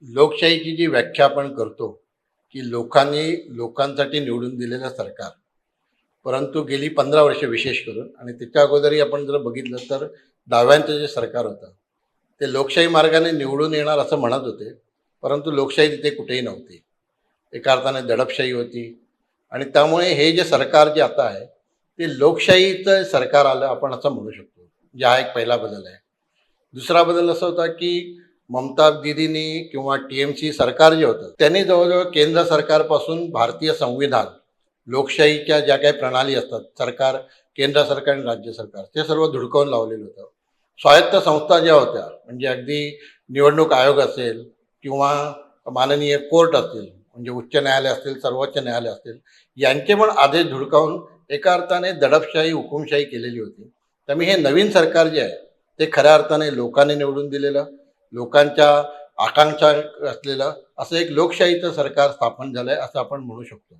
लोकशाहीची जी व्याख्या आपण करतो, की लोकांसाठी निवडून दिलेलं सरकार. परंतु गेली 15 वर्ष विशेष करून आणि त्याच्या अगोदरही आपण जर बघितलं तर डाव्यांचं जे सरकार होतं, ते लोकशाही मार्गाने निवडून येणार असं म्हणत होते. परंतु लोकशाही तिथे कुठेही नव्हती. एका अर्थाने दडपशाही होती आणि त्यामुळे हे जे सरकार जे आता आहे, ते लोकशाहीचं सरकार आलं आपण असं म्हणू शकतो. जे हा एक पहिला बदल आहे. दुसरा बदल असा होता की ममता दीदींनी किंवा टी-एम-सी सरकार जे होतं त्यांनी जवळजवळ केंद्र सरकारपासून भारतीय संविधान, लोकशाहीच्या ज्या काही प्रणाली असतात, सरकार, केंद्र सरकार आणि राज्य सरकार, ते सर्व धुडकावून लावलेलं होतं. स्वायत्त संस्था ज्या होत्या म्हणजे अगदी निवडणूक आयोग असेल किंवा माननीय कोर्ट असतील, म्हणजे उच्च न्यायालय असतील, सर्वोच्च न्यायालय असतील, यांचे पण आदेश धुडकावून एका अर्थाने दडपशाही, हुकुमशाही केलेली होती. त्यामुळे हे नवीन सरकार जे आहे ते खऱ्या अर्थाने लोकांनी निवडून दिलेलं, लोकांच्या आकांक्षा असलेलं असं एक लोकशाहीचं सरकार स्थापन झालंय असं आपण म्हणू शकतो.